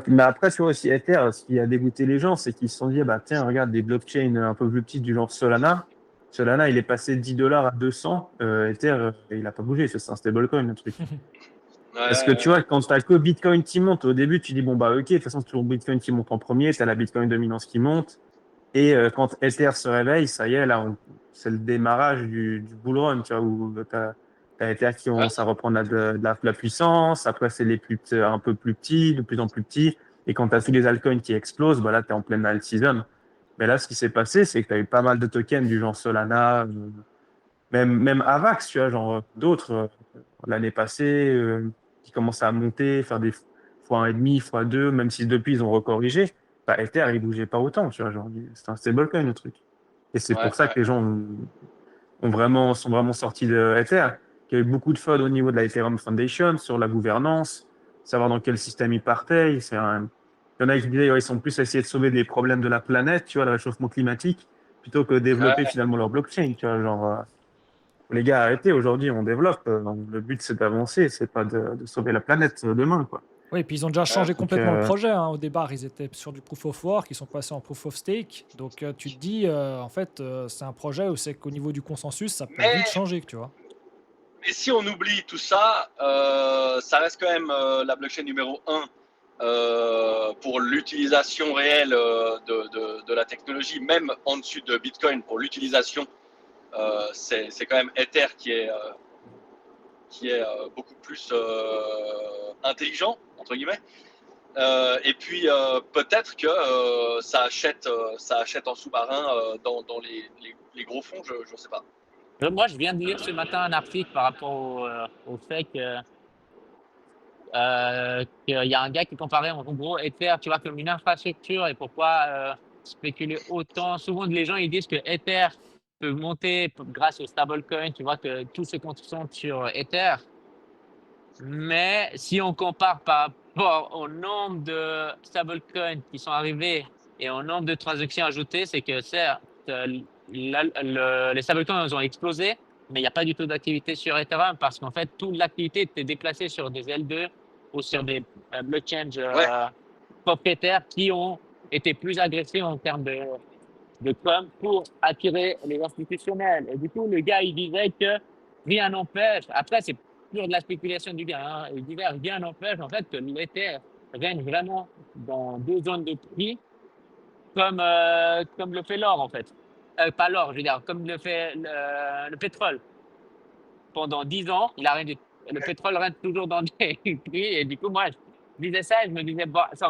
Mais après, tu vois aussi Ether, ce qui a dégoûté les gens, c'est qu'ils se sont dit, bah tiens, regarde, des blockchains un peu plus petites du genre Solana. Solana, il est passé de 10 $ à 200. Ether, il n'a pas bougé, c'est un stablecoin, le truc. Ouais, Parce que ouais, tu vois, quand tu as que Bitcoin qui monte, au début, tu dis, bon, bah ok, de toute façon, c'est toujours Bitcoin qui monte en premier, tu as la Bitcoin dominance qui monte. Et quand Ether se réveille, ça y est, là, c'est le démarrage du bull run, tu vois, où tu as Ether qui ouais. commence à reprendre de la puissance. Après, c'est un peu plus petits, de plus en plus petits. Et quand tu as tous les altcoins qui explosent, bah là, tu es en pleine alt season. Mais là, ce qui s'est passé, c'est que tu as eu pas mal de tokens du genre Solana, même Avax, tu vois, genre d'autres, l'année passée, qui commençaient à monter, faire des fois 1,5, fois 2, même si depuis, ils ont recorrigé. Bah, Ether, il bougeait pas autant, tu vois, genre, c'est un stablecoin, le truc. Et c'est Ouais, pour ça ouais. que les gens sont vraiment sortis de Ether. Il y a eu beaucoup de FUD au niveau de la Ethereum Foundation sur la gouvernance, savoir dans quel système ils partaient. Il y en a qui disaient, ouais, ils sont plus à essayer de sauver des problèmes de la planète, tu vois, le réchauffement climatique, plutôt que développer Ouais. finalement leur blockchain, tu vois, genre, les gars, arrêtez, aujourd'hui, on développe. Le but, c'est d'avancer, c'est pas de sauver la planète demain, quoi. Oui, et puis ils ont déjà Ouais. changé Donc, complètement le projet, hein. Au départ, ils étaient sur du proof of work, ils sont passés en proof of stake. Donc tu te dis, en fait, c'est un projet où c'est qu'au niveau du consensus, ça peut vite Mais, changer, tu vois. mais si on oublie tout ça, ça reste quand même la blockchain numéro 1 pour l'utilisation réelle de la technologie, même en dessus de Bitcoin, pour l'utilisation, c'est quand même Ether qui est beaucoup plus intelligent, entre guillemets. Et puis peut-être que ça achète en sous-marin dans les gros fonds, je ne sais pas. Moi, je viens de lire ce matin un article par rapport au fait qu'il y a un gars qui comparait en gros Ether, tu vois, comme une infrastructure et pourquoi spéculer autant. Souvent, les gens ils disent que Ether peut monter grâce au stablecoin, tu vois, que tout se concentre sur Ether. Mais si on compare par rapport au nombre de stablecoins qui sont arrivés et au nombre de transactions ajoutées, c'est que certes, les stablecoins ils ont explosé, mais il n'y a pas du tout d'activité sur Ethereum parce qu'en fait, toute l'activité était déplacée sur des L2 ou sur des blockchains Ouais, propriétaires qui ont été plus agressifs en termes de com pour attirer les institutionnels. Et du coup, le gars, il disait que rien n'empêche, après, c'est pure de la spéculation du gars, hein, il disait rien n'empêche en fait que l'Ether règne vraiment dans deux zones de prix comme le fait l'or en fait. Pas l'or, je veux dire, comme le fait le pétrole. Pendant 10 ans, le pétrole reste toujours dans des prix. Et du coup, moi, je disais ça et je me disais, bon, son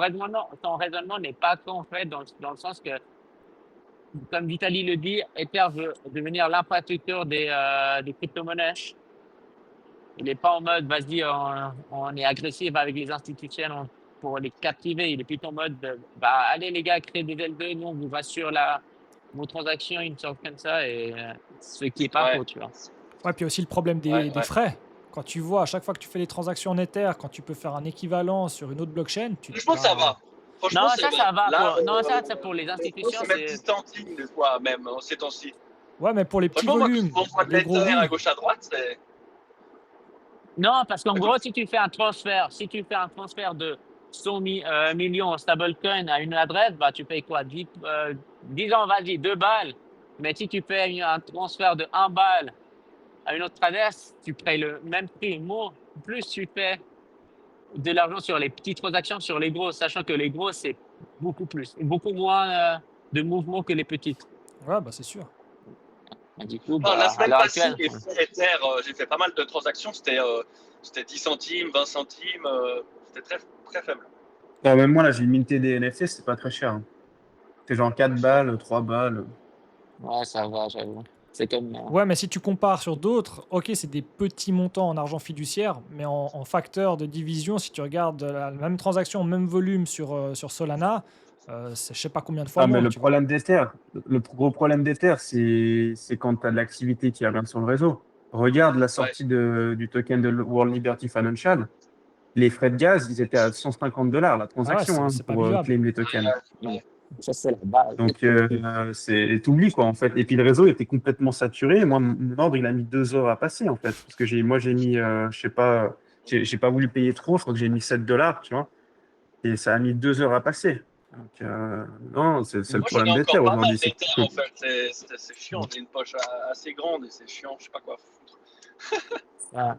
raisonnement n'est pas con, en fait, dans le sens que, comme Vitali le dit, Ether veut devenir l'infrastructure des crypto-monnaies. Il n'est pas en mode, vas-y, on est agressif avec les institutions pour les captiver. Il est plutôt en mode, allez les gars, créez des L2, nous on vous rassure vos transactions, une sorte comme ça, et ce qui est pas ouais, faux, tu vois. Ouais, puis aussi le problème ouais, des ouais. frais. Quand tu vois à chaque fois que tu fais des transactions en Ether, quand tu peux faire un équivalent sur une autre blockchain, tu te Franchement, ça va. Franchement, Non, c'est ça, vrai. ça va. Là, Non, ça, pour les les gros, institutions, c'est même 10 c'est. centimes des fois, même ces temps-ci. Ouais, mais pour les petits Franchement, moi, quand volumes, je m'envoie de les gros, l'Ether à oui. gauche à droite, c'est. Non, parce qu'en Écoute, gros, si tu fais un transfert de 100 millions en stablecoin à une adresse, bah, tu payes quoi? Disons, vas-y, 2 balles. Mais si tu fais un transfert de 1 balle à une autre adresse, tu payes le même prix. Moins, plus tu fais de l'argent sur les petites transactions, sur les gros, sachant que les gros, c'est beaucoup moins de mouvements que les petites. Ouais, bah c'est sûr. Et du coup, non, la bah, à semaine l'heure passée, actuelle, les frais Ether, j'ai fait pas mal de transactions. C'était 10 centimes, 20 centimes. C'était très, très faible. Non, même moi, là, j'ai minté des NFT, c'est pas très cher, hein. C'est genre 4 balles, 3 balles. ouais, ça va, j'avoue. C'est comme. Ouais, mais si tu compares sur d'autres, ok, c'est des petits montants en argent fiduciaire, mais en facteur de division, si tu regardes la même transaction, même volume sur Solana, c'est je sais pas combien de fois Ah, mais moins, le tu vois. problème d'Ether, le gros problème d'Ether, c'est quand tu as de l'activité qui revient sur le réseau. Regarde la Ouais. sortie du token de World Liberty Financial. Les frais de gaz, ils étaient à $150 la Ah ouais, transaction, hein, c'est pas pour vivable. claim les tokens. Ouais. Ça, c'est la base. Donc, t'oublies, quoi, en fait. Et puis, le réseau était complètement saturé. Moi, mon ordre, il a mis 2 heures à passer, en fait. Parce que moi, j'ai mis, je sais pas, j'ai pas voulu payer trop. Je crois que j'ai mis $7, tu vois. Et ça a mis 2 heures à passer. Donc, non, c'est le Moi, j'en ai problème d'Ether encore pas mal aujourd'hui. C'est d'Ether, que, en fait. C'est chiant. J'ai une poche assez grande et c'est chiant. Je sais pas quoi foutre. Ouais.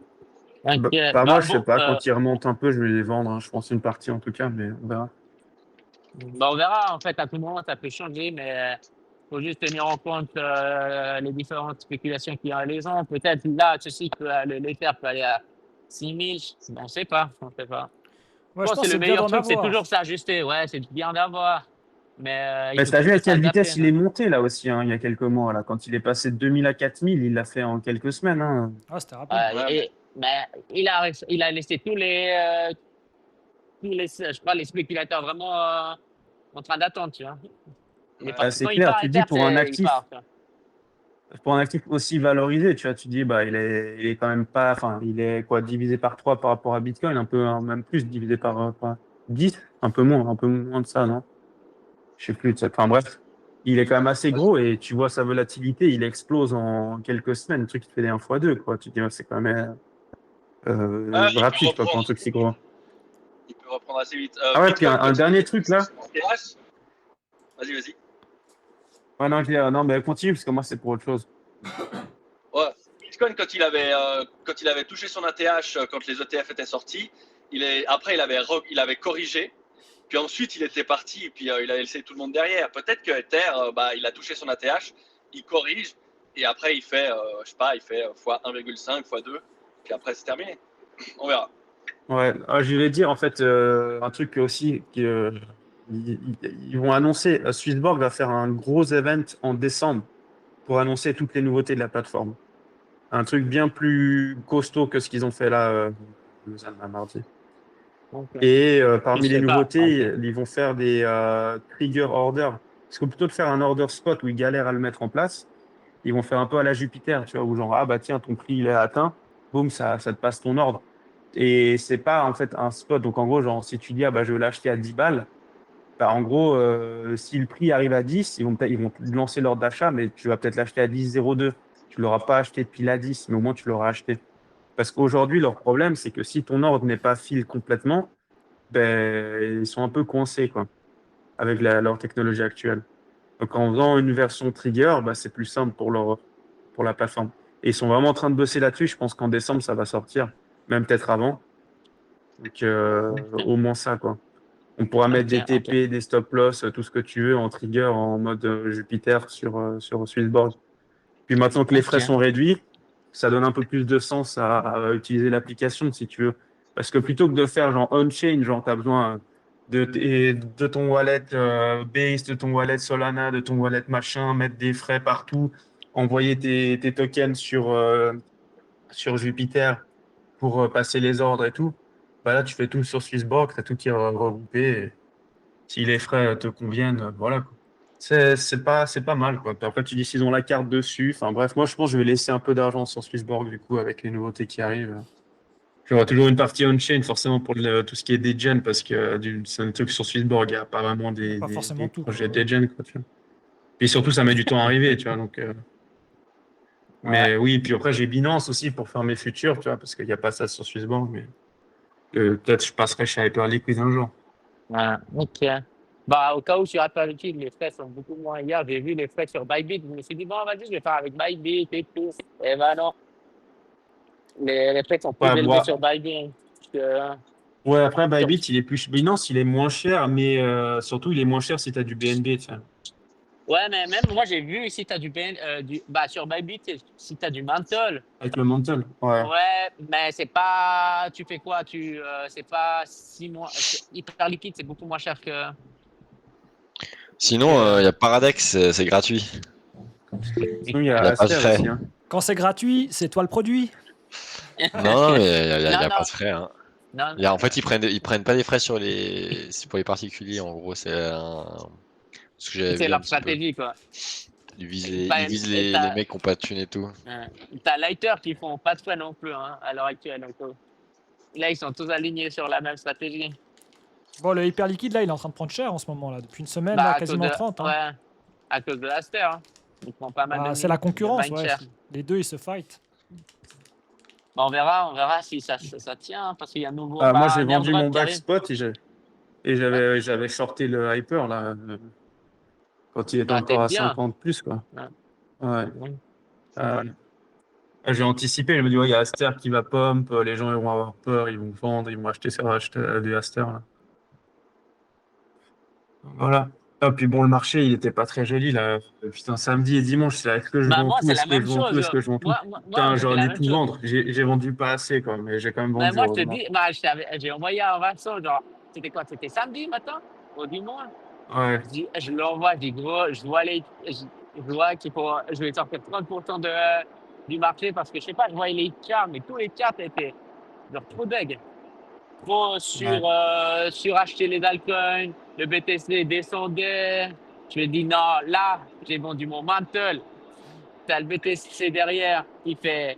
Ok, moi, bah je sais bon, pas. Quand ils remontent un peu, je vais les vendre, hein. Je pense une partie, en tout cas, mais on verra. bah, on verra. En fait, à tout moment, ça peut changer, mais faut juste tenir en compte les différentes spéculations qu'il y a les ans. Peut-être là, tu sais que l'Ether peut aller à 6 000. On ne sait pas. On sait pas. Ouais, Je je pense pense que que le c'est bien meilleur d'en truc, c'est toujours avoir. s'ajuster. Ouais, c'est bien d'avoir. Mais il Mais faut t'as vu à toujours quelle s'adapter. vitesse il est monté, là aussi, hein, il y a quelques mois, là. Quand il est passé de 2000 à 4000, il l'a fait en quelques semaines, hein. Ah, c'était rapide. Ouais, Ouais, mais il a laissé je crois, les spéculateurs vraiment en train d'attendre, tu vois. Mais ouais. C'est quand il clair. part Tu à dis terre, il part. Tu vois. pour un actif aussi valorisé, tu vois, tu dis, bah, il est quand même pas, enfin, il est quoi, divisé par 3 par rapport à Bitcoin, un peu, hein, même plus, divisé par 10, un peu moins de ça, non? Je sais plus, enfin, bref. Il est quand même assez gros et tu vois sa volatilité, il explose en quelques semaines, le truc qui fait des 1 fois 2, quoi. Tu te dis, ouais, c'est quand même Ah, rapide, quoi, pour un truc si gros. il peut reprendre assez vite. Ah ouais, puis Bitcoin un dernier continue. truc là. Vas-y, vas-y. Ouais, non, non, mais continue, parce que moi, c'est pour autre chose. Ouais. Bitcoin, quand il avait touché son ATH, quand les ETF étaient sortis, après, il avait corrigé. Puis ensuite, il était parti, et puis il a laissé tout le monde derrière. Peut-être que Ether, il a touché son ATH, il corrige, et après, il fait, je sais pas, il fait fois 1,5, fois 2, puis après, c'est terminé. On verra. Ouais, je vais dire en fait un truc aussi ils vont annoncer, Swissborg va faire un gros event en décembre pour annoncer toutes les nouveautés de la plateforme. Un truc bien plus costaud que ce qu'ils ont fait là mardi. Donc, Et je parmi les sais pas. Ok. nouveautés, ils vont faire des trigger orders. Parce que plutôt de faire un order spot où ils galèrent à le mettre en place, ils vont faire un peu à la Jupiter, tu vois, où genre, ah bah tiens, ton prix il est atteint, boum, ça te passe ton ordre. Et c'est pas en fait un spot. Donc en gros, genre, si tu dis, ah bah je veux l'acheter à 10 balles, bah en gros, si le prix arrive à 10, ils vont lancer l'ordre d'achat, mais tu vas peut-être l'acheter à 10,02. Tu l'auras pas acheté depuis la 10, mais au moins tu l'auras acheté. Parce qu'aujourd'hui, leur problème, c'est que si ton ordre n'est pas fill complètement, ben, ils sont un peu coincés, quoi, avec leur technologie actuelle. Donc, en faisant une version trigger, bah, c'est plus simple pour la plateforme. Et ils sont vraiment en train de bosser là-dessus. Je pense qu'en décembre, ça va sortir, même peut-être avant. Donc, au moins ça, quoi. On pourra mettre Ok, des ok. TP, des stop loss, tout ce que tu veux en trigger, en mode Jupiter sur Swissborg. Puis maintenant que les Ok. frais sont réduits, ça donne un peu plus de sens à utiliser l'application, si tu veux. Parce que plutôt que de faire genre on-chain, genre tu as besoin de ton wallet Base, de ton wallet Solana, de ton wallet machin, mettre des frais partout, envoyer tes tokens sur Jupiter pour passer les ordres et tout. Bah là, tu fais tout sur Swissborg, tu as tout qui est regroupé. Et si les frais te conviennent, voilà, quoi. C'est pas mal, quoi. Puis après, tu dis s'ils ont la carte dessus. Enfin bref, moi, je pense que je vais laisser un peu d'argent sur Swissborg, du coup, avec les nouveautés qui arrivent. Il y aura toujours une partie on-chain, forcément, pour tout ce qui est degen, parce que c'est un truc sur Swissborg, il n'y a pas vraiment Pas forcément des tout, projets quoi. degen, quoi, tu vois. Et surtout, ça met du temps à arriver, tu vois. Donc, mais oui, puis après, j'ai Binance aussi pour faire mes futurs, tu vois, parce qu'il n'y a pas ça sur Swissborg, mais peut-être je passerai chez Hyperliquid un jour. Ouais, ok. Bah, au cas où sur Apple Liquid, les frais sont beaucoup moins. Hier, j'ai vu les frais sur Bybit. Je me suis dit, bon, vas-y, je vais faire avec Bybit et tout. Et ben non, les frais sont plus Ouais, élevés bon, sur Bybit que ouais, après, sur. Bybit, Binance, il est moins cher, mais surtout, il est moins cher si tu as du BNB, tu vois, Ouais, mais même moi, j'ai vu si tu as bah, sur Bybit, si tu as du Mantle. avec le Mantle. Ouais. Ouais, mais c'est pas. Tu fais quoi? C'est pas 6 mois. Hyper liquide, c'est beaucoup moins cher que. Sinon, il y a Paradex, c'est gratuit. Sinon, il y a Il n'y a pas de Aster frais. aussi. Hein. Quand c'est gratuit, c'est toi le produit. Non, mais il n'y Non, a pas non, de frais. Hein. non, En fait, ils prennent pas des frais c'est pour les particuliers. En gros, c'est ce que j'avais c'est vu un leur petit peu. stratégie, quoi. Ils visent les mecs qui ont pas de thunes et tout. T'as Lighter qui font pas de frais non plus hein, à l'heure actuelle. Donc, là, ils sont tous alignés sur la même stratégie. Bon, le hyper liquide, là, il est en train de prendre cher en ce moment, là. Depuis une semaine, Bah, là, à cause quasiment de, 30. Hein. ouais, à cause de Aster. Hein. Ils font pas mal Bah, de c'est la concurrence, de ouais. mindshare. Les deux, ils se fight. Bah, on verra si ça tient, hein, parce qu'il y a un nouveau, Moi, bah, j'ai un vendu airdrop mon qui arrive. backspot et Ouais. j'avais shorté le Hyper, là, quand il était Bah, t'es encore à bien. 50 plus, quoi. Ouais. Ouais. Ouais. Euh, j'ai anticipé, je me dis, ouais, il y a Aster qui va pump, les gens ils vont avoir peur, ils vont vendre, ils vont acheter des Aster, là. Voilà. Ah, puis bon, le marché, il était pas très joli, là. Putain, samedi et dimanche, c'est là, est-ce que je Bah, vends moi, tout? c'est Est-ce la que même je vends tout? chose. Est-ce que je vends tout? Moi, Putain, j'ai fait j'aurais la dû même tout chose. vendre. J'ai vendu pas assez, quoi, mais j'ai quand même Mais vendu, moi, je te heureusement. dis, bah, j'ai envoyé à Vincent, genre, c'était quoi? C'était samedi matin? Au dimanche? Ouais. Je l'envoie, je dis gros, je vois je vais sortir 30% du marché parce que je sais pas, je voyais les charts, mais tous les charts étaient genre trop deg. Trop Ouais. suracheter les altcoins, le BTC descendait. Je me dis non, là, j'ai vendu mon mantle. T'as le BTC derrière, il fait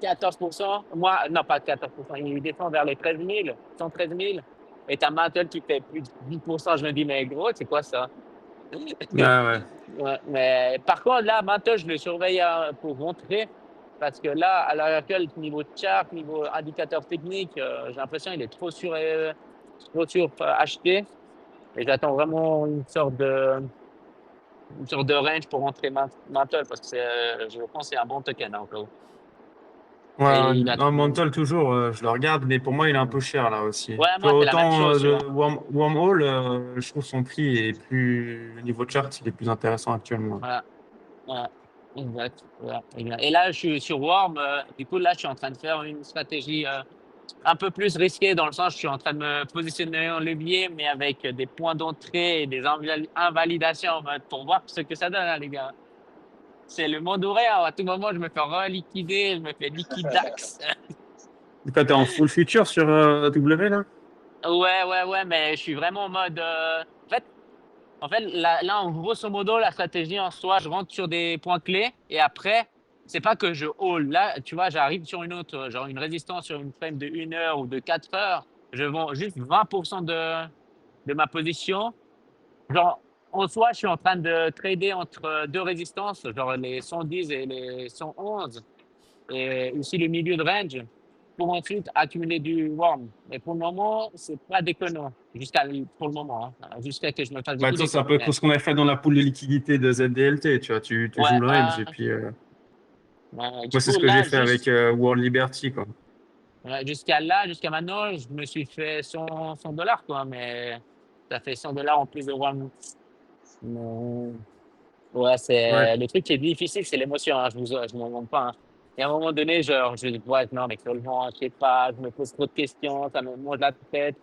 14%. Moi, non, pas 14%, il descend vers les 13 000, 113 000. Et t'as mantle qui fait plus de 10%. Je me dis, mais gros, c'est quoi ça? Ouais. Ouais, mais par contre, là, maintenant, je le surveille pour rentrer. Parce que là, à l'heure actuelle, niveau chart, niveau indicateur technique, j'ai l'impression qu'il est trop sur acheté. Et j'attends vraiment une sorte de range pour rentrer Mantle parce que je pense que c'est un bon token encore. Et il a Non, trop. Mantle, toujours, je le regarde, mais pour moi, il est un peu cher, là, aussi. Ouais, Tu moi, vois, c'est la même autant chose, tu vois. Wormhole, je trouve son prix est plus. Le niveau chart, il est plus intéressant actuellement. Voilà. Ouais, exact. Voilà, exact. Et là, je suis sur Worm. Du coup, là, je suis en train de faire une stratégie un peu plus risquée dans le sens, je suis en train de me positionner en levier, mais avec des points d'entrée et des invalidations en mode pour voir ce que ça donne, hein, les gars. C'est le monde ouvert. À tout moment, je me fais reliquider, je me fais liquidax. Toi, t'es en full future sur W, là? Ouais, mais je suis vraiment en mode. En fait, là, en grosso modo, la stratégie en soi, je rentre sur des points clés et après, c'est pas que je haul. Là, tu vois, j'arrive sur une autre, genre une résistance sur une frame de 1 heure ou de 4 heures. Je vends juste 20% de ma position. Genre, en soi, je suis en train de trader entre deux résistances, genre les 110 et les 111, et aussi le milieu de range, pour ensuite accumuler du warm. Mais pour le moment, c'est pas déconnant, pour le moment, hein, jusqu'à que je me fasse Bah, beaucoup toi, c'est un d'écoutes. peu Mais ce qu'on a fait dans la pool de liquidité de ZDLT, tu vois. Tu joues ouais, le range, et puis. du Moi, c'est coup, ce que j'ai là, fait avec World Liberty, quoi. jusqu'à maintenant, je me suis fait 100 $, quoi, mais ça fait 100 $ en plus de warm. Mais ouais, Ouais. le truc qui est difficile, c'est l'émotion, hein, je m'en vante pas. Hein. Et à un moment donné, genre, je dis, ouais, non, mais seulement, je sais pas, je me pose trop de questions, ça me mange la tête.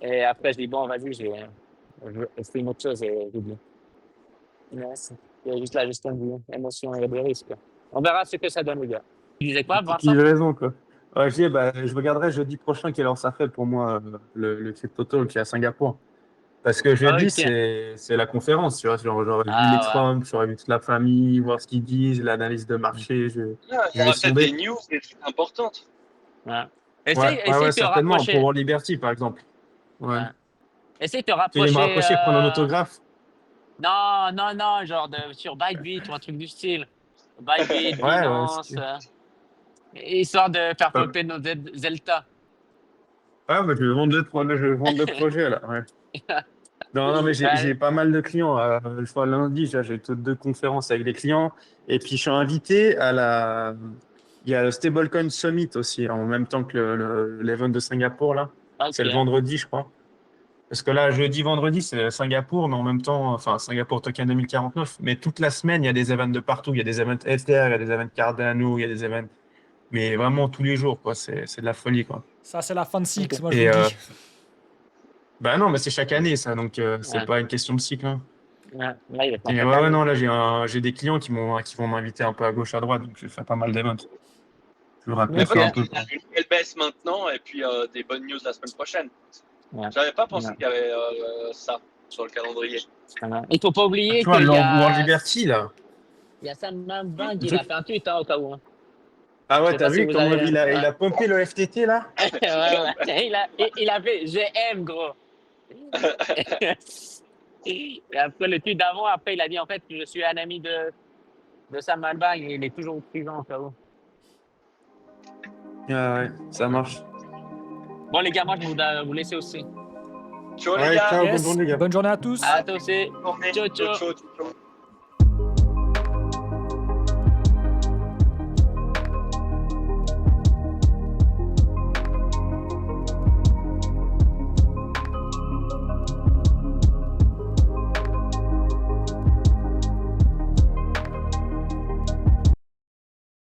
Et après, je dis, bon, vas-y, je fais une autre chose et j'oublie. Ouais, c'est juste la gestion de l'émotion et des risques. On verra ce que ça donne, les gars. Tu disais Une quoi, petite Vincent? livraison, quoi. Ouais, je dis, bah, je regarderai jeudi prochain quelle heure ça fait pour moi, le Crypto Talk qui est à Singapour. Parce que jeudi, Ok. c'est la conférence, tu vois. J'aurais vu les Ah Trump, j'aurais vu toute la famille, voir ce qu'ils disent, l'analyse de marché, Ah, il y je vais aura peut-être des sonder. news, des trucs importantes. ouais. Essaye, Ouais, essaye de te certainement. rapprocher. Pour Liberty, par exemple. Ouais. Ouais. Essaye de te Tu veux me rapprocher. rapprocher, prendre un autographe? Non, non, non, genre sur Bybit ou un truc du style. Bybit, Ouais, Binance, histoire de faire ouais. popper nos Zelta. Ah, bah, je vais vendre je vais vendre le projet, là. Ouais. Non, non, mais j'ai Ouais, pas mal de clients. Je crois lundi, j'ai deux conférences avec les clients. Et puis, je suis invité à la. Il y a le Stablecoin Summit aussi, en même temps que l'event de Singapour, là. C'est le ok. vendredi, je crois. Parce que là, jeudi, vendredi, c'est Singapour, mais en même temps, enfin, Singapour Token 2049. Mais toute la semaine, il y a des events de partout. Il y a des events Ether, il y a des events Cardano, il y a des events. Mais vraiment tous les jours, quoi. C'est de la folie, quoi. Ça, c'est la fin de cycle, Ok. moi je vous Et le dis. bah non, mais c'est chaque année, ça. Donc, c'est Ouais, pas une question de cycle, hein. ouais. Là, il va faire Et chaque ouais, année. non, là, j'ai des clients qui vont m'inviter un peu à gauche, à droite. Donc, je fais pas mal d'events. Je vous Mais raconte ça Ok. un peut-être peu, qu'il y quoi. a une nouvelle baisse maintenant et puis des bonnes news la semaine prochaine. Ouais, J'avais pas pensé ouais. qu'il y avait ça sur le calendrier. Voilà. Il faut pas Ah, oublier tu vois, qu'il World Liberty, là. y a Sam Bang, Le il a truc. fait un tweet hein, au cas où. Hein. Ah Je ouais, sais t'as pas si vu vous comment avez. il a pompé le FTT, là? Ouais, ouais. Il a fait GM, gros. Et après le tweet d'avant, après, il a dit en fait, je suis un ami de Sam Bang et il est toujours présent au cas où. Ah ouais, ça marche. Bon, les gars, moi, je dois vous laisser aussi. Ciao les Ouais, gars, ciao, bonne Yes, journée, les gars. bonne journée à tous. À toi aussi. bonne journée. Ciao, ciao. Ciao, ciao, ciao.